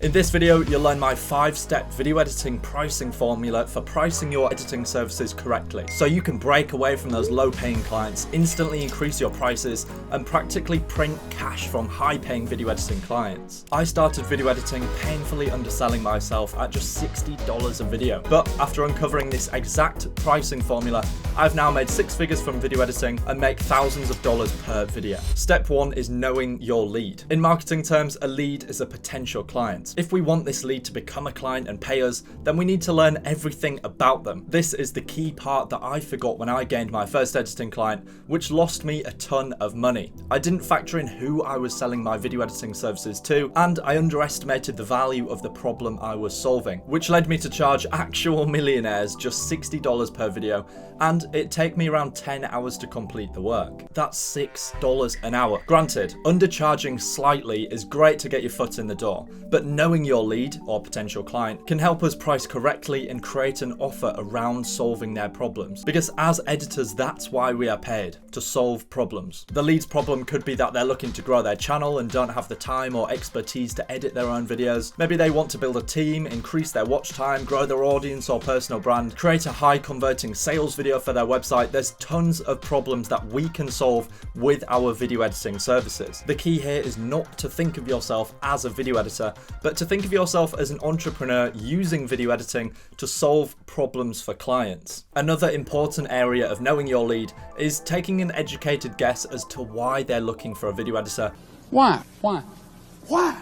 In this video, you'll learn my 5-step video editing pricing formula for pricing your editing services correctly, so you can break away from those low-paying clients, instantly increase your prices, and practically print cash from high-paying video editing clients. I started video editing painfully underselling myself at just $60 a video, but after uncovering this exact pricing formula, I've now made 6 figures from video editing and make thousands of dollars per video. Step 1 is knowing your lead. In marketing terms, a lead is a potential client. If we want this lead to become a client and pay us, then we need to learn everything about them. This is the key part that I forgot when I gained my first editing client, which lost me a ton of money. I didn't factor in who I was selling my video editing services to, and I underestimated the value of the problem I was solving, which led me to charge actual millionaires just $60 per video, and it'd take me around 10 hours to complete the work. That's $6 an hour. Granted, undercharging slightly is great to get your foot in the door, but knowing your lead or potential client can help us price correctly and create an offer around solving their problems. Because as editors, that's why we are paid, to solve problems. The lead's problem could be that they're looking to grow their channel and don't have the time or expertise to edit their own videos. Maybe they want to build a team, increase their watch time, grow their audience or personal brand, create a high converting sales video for their website. There's tons of problems that we can solve with our video editing services. The key here is not to think of yourself as a video editor, but to think of yourself as an entrepreneur using video editing to solve problems for clients. Another important area of knowing your lead is taking an educated guess as to why they're looking for a video editor. Why?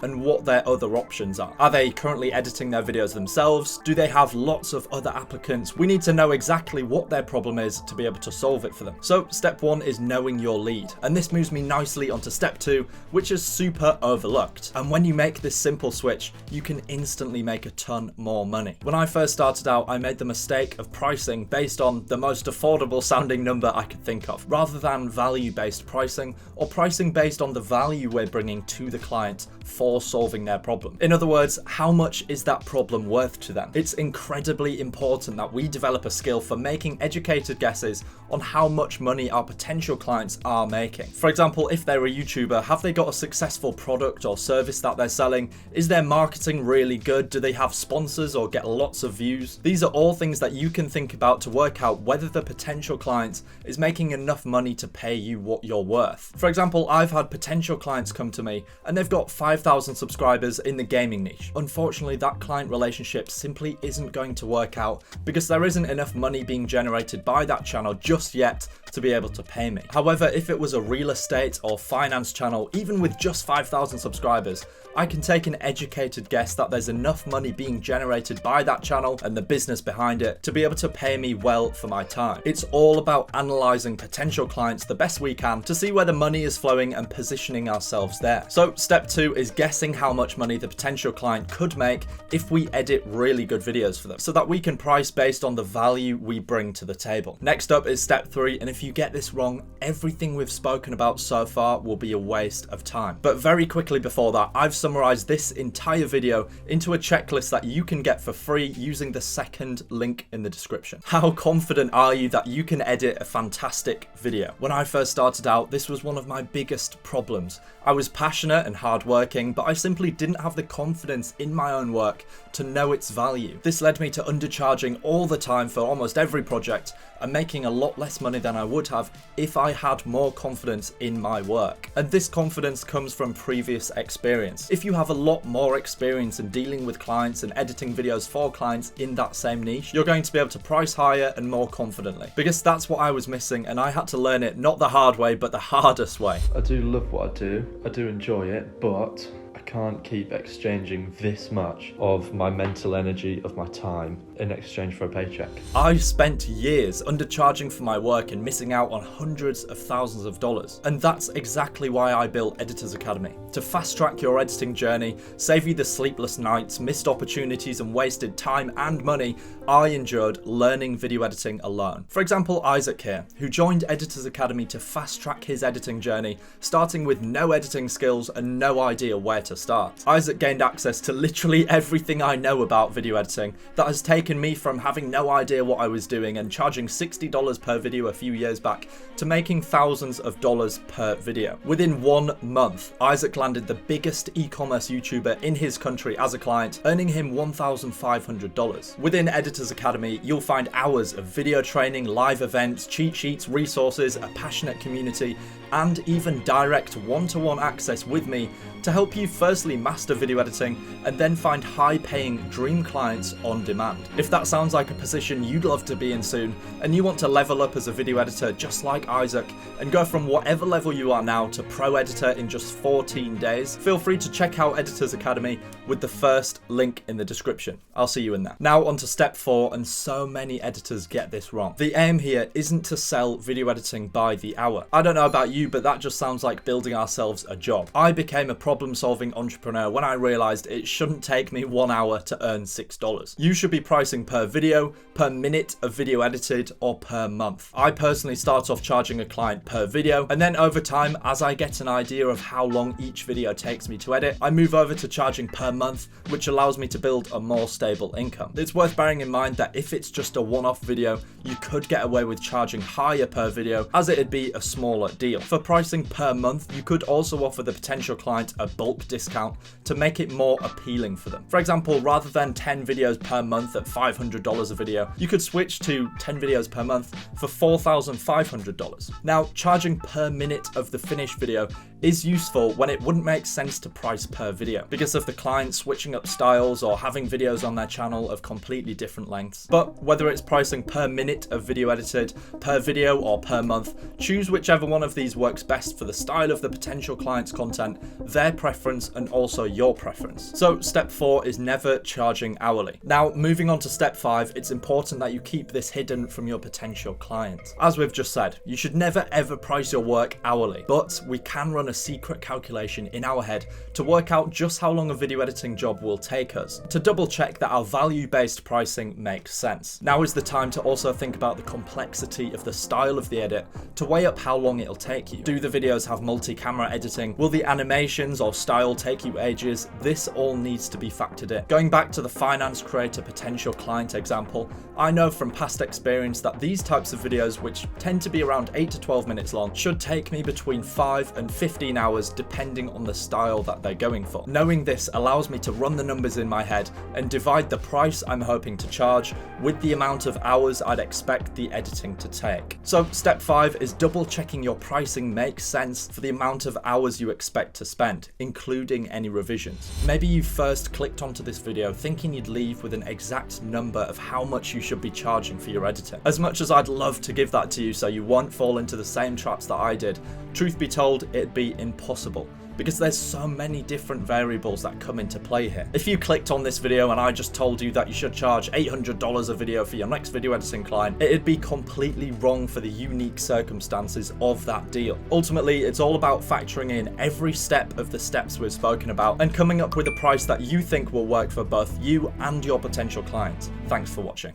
And what their other options are. Are they currently editing their videos themselves? Do they have lots of other applicants? We need to know exactly what their problem is to be able to solve it for them. So step 1 is knowing your lead. And this moves me nicely onto step 2, which is super overlooked. And when you make this simple switch, you can instantly make a ton more money. When I first started out, I made the mistake of pricing based on the most affordable sounding number I could think of, rather than value-based pricing or pricing based on the value we're bringing to the client for solving their problem. In other words, how much is that problem worth to them? It's incredibly important that we develop a skill for making educated guesses on how much money our potential clients are making. For example, if they're a YouTuber, have they got a successful product or service that they're selling? Is their marketing really good? Do they have sponsors or get lots of views? These are all things that you can think about to work out whether the potential client is making enough money to pay you what you're worth. For example, I've had potential clients come to me and they've got 5,000 subscribers in the gaming niche. Unfortunately, that client relationship simply isn't going to work out because there isn't enough money being generated by that channel just yet to be able to pay me. However, if it was a real estate or finance channel, even with just 5,000 subscribers, I can take an educated guess that there's enough money being generated by that channel and the business behind it to be able to pay me well for my time. It's all about analyzing potential clients the best we can to see where the money is flowing and positioning ourselves there. So step 2 is guessing how much money the potential client could make if we edit really good videos for them, so that we can price based on the value we bring to the table. Next up is step 3, and if you get this wrong, everything we've spoken about so far will be a waste of time. But very quickly before that, I've summarized this entire video into a checklist that you can get for free using the second link in the description. How confident are you that you can edit a fantastic video? When I first started out, this was one of my biggest problems. I was passionate and hardworking, but I simply didn't have the confidence in my own work to know its value. This led me to undercharging all the time for almost every project and making a lot less money than I would have if I had more confidence in my work. And this confidence comes from previous experience. If you have a lot more experience in dealing with clients and editing videos for clients in that same niche, you're going to be able to price higher and more confidently. Because that's what I was missing, and I had to learn it not the hard way, but the hardest way. I do love what I do. I do enjoy it, but I can't keep exchanging this much of my mental energy, of my time, in exchange for a paycheck. I spent years undercharging for my work and missing out on hundreds of thousands of dollars. And that's exactly why I built Editors Academy. To fast track your editing journey, save you the sleepless nights, missed opportunities and wasted time and money I endured learning video editing alone. For example, Isaac here, who joined Editors Academy to fast track his editing journey, starting with no editing skills and no idea where to to start. Isaac gained access to literally everything I know about video editing that has taken me from having no idea what I was doing and charging $60 per video a few years back to making thousands of dollars per video. Within 1 month, Isaac landed the biggest e-commerce YouTuber in his country as a client, earning him $1,500. Within Editors Academy, you'll find hours of video training, live events, cheat sheets, resources, a passionate community, and even direct one-to-one access with me to help you firstly master video editing and then find high-paying dream clients on demand. If that sounds like a position you'd love to be in soon, and you want to level up as a video editor just like Isaac and go from whatever level you are now to pro editor in just 14 days, feel free to check out Editors Academy with the first link in the description. I'll see you in there. Now on to step 4, and so many editors get this wrong. The aim here isn't to sell video editing by the hour. I don't know about you, but that just sounds like building ourselves a job. I became a problem-solving entrepreneur when I realized it shouldn't take me 1 hour to earn $6. You should be pricing per video, per minute of video edited, or per month. I personally start off charging a client per video, and then over time, as I get an idea of how long each video takes me to edit, I move over to charging per month, which allows me to build a more stable income. It's worth bearing in mind that if it's just a one-off video, you could get away with charging higher per video, as it'd be a smaller deal. For pricing per month, you could also offer the potential client a bulk discount to make it more appealing for them. For example, rather than 10 videos per month at $500 a video, you could switch to 10 videos per month for $4,500. Now, charging per minute of the finished video is useful when it wouldn't make sense to price per video because of the client switching up styles or having videos on their channel of completely different lengths. But whether it's pricing per minute of video edited, per video, or per month, choose whichever one of these works best for the style of the potential client's content, their preference, and also your preference. So step 4 is never charging hourly. Now, moving on to step 5, it's important that you keep this hidden from your potential client. As we've just said, you should never ever price your work hourly, but we can run a secret calculation in our head to work out just how long a video editing job will take us, to double check that our value-based pricing makes sense. Now is the time to also think about the complexity of the style of the edit to weigh up how long it'll take you. Do the videos have multi-camera editing? Will the animations or style take you ages? This all needs to be factored in. Going back to the finance creator potential client example, I know from past experience that these types of videos, which tend to be around 8 to 12 minutes long, should take me between 5 and 15 hours depending on the style that they're going for. Knowing this allows me to run the numbers in my head and divide the price I'm hoping to charge with the amount of hours I'd expect the editing to take. So step 5 is double checking your pricing makes sense for the amount of hours you expect to spend, including any revisions. Maybe you first clicked onto this video thinking you'd leave with an exact number of how much you should be charging for your editing. As much as I'd love to give that to you so you won't fall into the same traps that I did, truth be told, it'd be impossible, because there's so many different variables that come into play here. If you clicked on this video and I just told you that you should charge $800 a video for your next video editing client, it'd be completely wrong for the unique circumstances of that deal. Ultimately, it's all about factoring in every step of the steps we've spoken about and coming up with a price that you think will work for both you and your potential client. Thanks for watching.